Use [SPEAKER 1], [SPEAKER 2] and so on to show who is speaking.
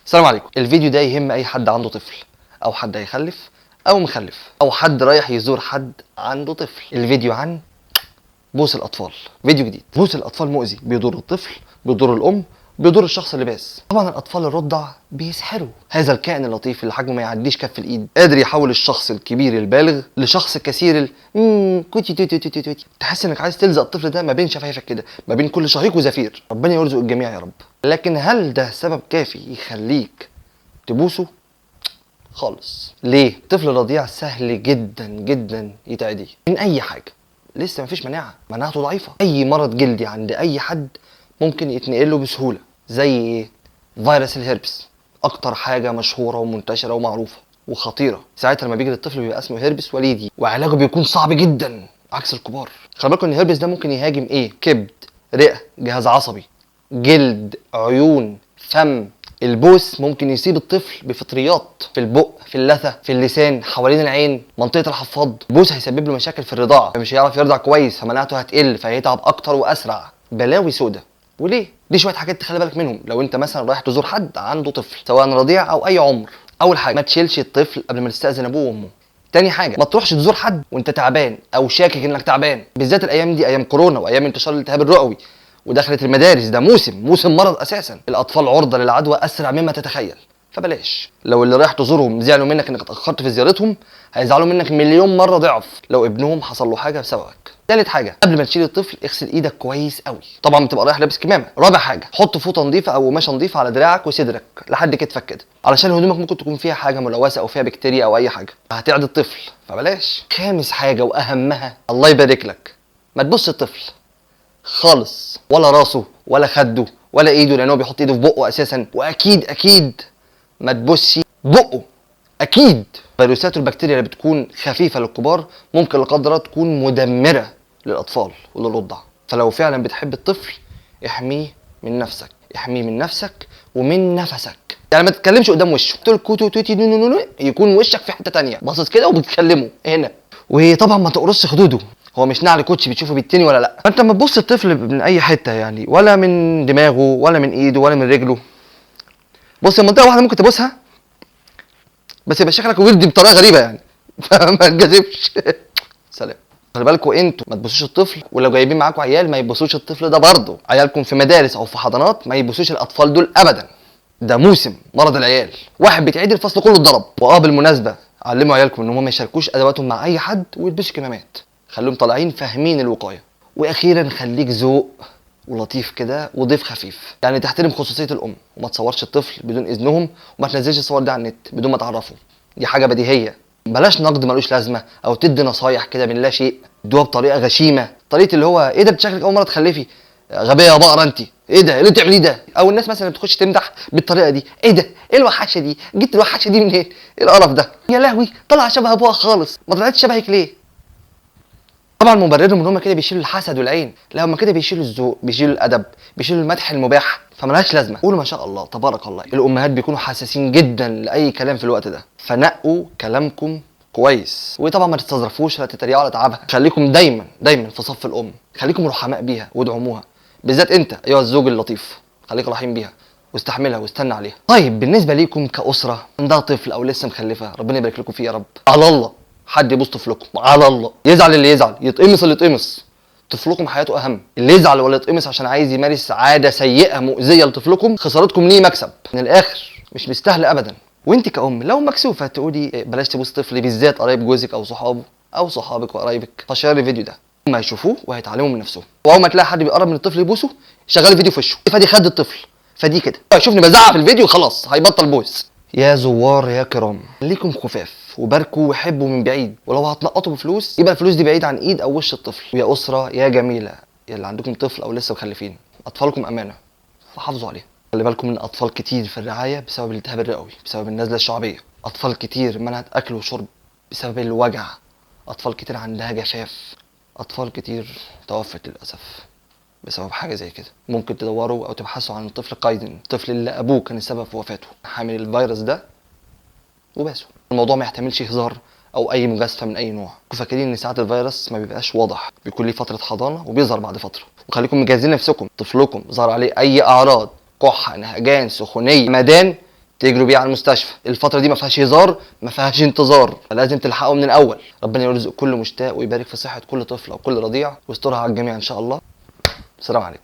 [SPEAKER 1] السلام عليكم. الفيديو ده يهم اي حد عنده طفل او حد هيخلف او مخلف او حد رايح يزور حد عنده طفل. الفيديو عن بوس الاطفال. فيديو جديد. بوس الاطفال مؤذي، بيضر الطفل، بيضر الام، بيضر الشخص اللي باس. طبعا الاطفال الرضع بيسحروا هذا الكائن اللطيف اللي حجمه ما يعديش كف الايد، قادر يحول الشخص الكبير البالغ لشخص كثير كوتي توتي توتي توتي. تحس انك عايز تلزق الطفل ده ما بين شفايفك كده، ما بين كل شهيق وزفير. ربنا يرزق الجميع يا رب. لكن هل ده سبب كافي يخليك تبوسه؟ خالص. ليه؟ طفل رضيع سهل جدا جدا يتعدي من اي حاجه. لسه مفيش مناعته ضعيفه. اي مرض جلدي عند اي حد ممكن يتنقل له بسهوله. زي ايه؟ فيروس الهربس، اكتر حاجه مشهوره ومنتشره ومعروفه وخطيره. ساعتها لما بيجي للطفل بيبقى اسمه هربس وليدي، وعلاجه بيكون صعب جدا عكس الكبار. خلي بالكم ان الهربس ده ممكن يهاجم ايه؟ كبد، رئه، جهاز عصبي، جلد، عيون، فم. البوس ممكن يصيب الطفل بفطريات في البق، في اللثه، في اللسان، حوالين العين، منطقه الحفاض. البوس هيسبب له مشاكل في الرضاعه، فمش هيعرف يرضع كويس، فمناعته هتقل، فهيتعب اكتر واسرع. بلاوي سودا. وليه؟ دي شويه حاجات تخلي بالك منهم لو انت مثلا رايح تزور حد عنده طفل سواء رضيع او اي عمر. اول حاجه، ما تشيلش الطفل قبل ما تستاذن ابوه وامه. تاني حاجه، ما تروحش تزور حد وانت تعبان او شاكك انك تعبان، بالذات الايام دي ايام كورونا وايام انتشار الالتهاب الرئوي ودخلت المدارس. ده موسم مرض اساسا. الاطفال عرضه للعدوى اسرع مما تتخيل، فبلاش. لو اللي رايح تزورهم زعلوا منك انك اتاخرت في زيارتهم، هيزعلوا منك مليون مره ضعف لو ابنهم حصل له حاجه بسببك. تالت حاجه، قبل ما تشيل الطفل اغسل ايدك كويس قوي. طبعا بتبقى رايح لابس كمامه. رابع حاجه، حط فوطه نظيفه او قماشه نظيفه على دراعك وصدرك لحد كتفك كده، علشان هدومك ممكن تكون فيها حاجه ملوثه او فيها بكتيريا او اي حاجه هتعدي الطفل، فبلاش. خامس حاجه واهمها، الله يبارك لك، ما تبص الطفل خالص، ولا راسه ولا خده ولا ايده، لان هو بيحط ايده في بقه اساسا. واكيد ما تبصي بقه. اكيد فيروسات والبكتيريا اللي بتكون خفيفه للكبار ممكن لا قدر الله تكون مدمره للاطفال وللرضع. فلو فعلا بتحب الطفل، احميه من نفسك، احميه من نفسك ومن نفسك. يعني ما تتكلمش قدام وشه، تقول كوتو توتي نو نو نو، يكون وشك في حته تانية باصص كده وبتكلمه هنا. وطبعا ما تقرصش خدوده، هو مش نعل كوتشي بتشوفه بالتاني ولا لا. فانت ما تبص الطفل من اي حته يعني، ولا من دماغه ولا من ايده ولا من رجله. بص، منطقه واحده ممكن تبوسها بس يبقى شكلك ورد بطريقه غريبه يعني فما تجازفش سلام. خلي بالكوا انتوا ما تبصوش الطفل، ولو جايبين معاكم عيال ما يبصوش الطفل ده برضه. عيالكم في مدارس او في حضانات ما يبصوش الاطفال دول ابدا. ده موسم مرض العيال. واحد بتعيد الفصل كله اتضرب. بالمناسبه علموا عيالكم ان هم ما يشاركوش ادواتهم مع اي حد ويلبسوا كمامات. خليهم طالعين فاهمين الوقايه. واخيرا خليك ذوق ولطيف كده وضيف خفيف، يعني تحترم خصوصيه الام وما تصورش الطفل بدون اذنهم، وما تنزلش الصور دي على النت بدون ما تعرفهم. دي حاجه بديهيه. بلاش نقد ملوش لازمه او تدي نصايح كده من لا شيء، ادوها بطريقه غشيمه، طريقه اللي هو ايه ده بتشكلك اول مره تخلفي، غبيه يا بقره انت، ايه ده اللي بتعمليه ده. او الناس مثلا بتخش تمدح بالطريقه دي، ايه ده، ايه الوحشه دي، جبت الوحشه دي منين، ايه القرف ده، يا لهوي طلع شبه ابوها خالص، ما طلعتش شبهك ليه. طبعا مبررهم ان هم كده بيشيلوا الحسد والعين، لا هم كده بيشيلوا الذوق، بيشيلوا الادب، بيشيلوا المدح المباح، فملهاش لازمه. قولوا ما شاء الله تبارك الله. الامهات بيكونوا حساسين جدا لاي كلام في الوقت ده، فنقوا كلامكم كويس. وطبعا ما تستظرفوش ولا تتريقوا على تعبها. خليكم دايما في صف الام، خليكم رحماء بيها وادعموها، بالذات انت ايها الزوج اللطيف، خليك رحيم بيها واستحملها واستنى عليها. طيب بالنسبه ليكم كاسره عندها طفل او لسه مخلفه، ربنا يبارك لكم فيه يا رب. على الله حد يبوس طفلكم، على الله. يزعل اللي يزعل، يتقمص اللي يتقمص، طفلكم حياته اهم. اللي يزعل ولا يتقمص عشان عايز يمارس عاده سيئه مؤذيه لطفلكم، خسارتكم ليه مكسب. من الاخر مش مستاهله ابدا. وانت كأم لو مكسوفه تقولي بلاش تبوس طفلي، بالذات قرايب جوزك او صحابه او صحابك وقرايبك، فشير الفيديو ده، هم هيشوفوه وهيتعلموا من نفسهم. واول ما تلاقي حد بيقرب من الطفل يبوسه، شغل الفيديو في وشه، فدي خد الطفل، فدي كده شوفني بزعق في الفيديو خلاص هيبطل بوس. يا زوار يا كرام، ليكم خفاف وباركوا وحبوا من بعيد، ولو هتنقطوا بفلوس يبقى الفلوس دي بعيد عن ايد او وش الطفل. ويا اسره يا جميله، يا اللي عندكم طفل او لسه مخلفين، اطفالكم امانه فحافظوا عليها. خلي بالكم من اطفال كتير في الرعايه بسبب الالتهاب الرئوي، بسبب النزله الشعبيه. اطفال كتير منعت اكل وشرب بسبب الوجع. اطفال كتير عندها جفاف. اطفال كتير توفت للاسف بسبب حاجه زي كده. ممكن تدوروا او تبحثوا عن الطفل قايدن، الطفل اللي ابوه كان السبب في وفاته، حامل الفيروس ده وباسوا. الموضوع ما يحتملش هزار او اي مجازفه من اي نوع. كنتوا فاكرين ان ساعات الفيروس ما بيبقاش واضح، بيكون ليه فتره حضانه وبيظهر بعد فتره. وخليكم مجهزين نفسكم، طفلكم ظهر عليه اي اعراض، كحه، نهجان، سخونيه، همدان، تجروا بيه على المستشفى. الفتره دي ما فيهاش هزار، ما فيهاش انتظار، فلازم تلحقوا من الاول. ربنا يرزق كل مشتاق ويبارك في صحه كل طفل وكل رضيع ويسترها على الجميع ان شاء الله. السلام عليكم.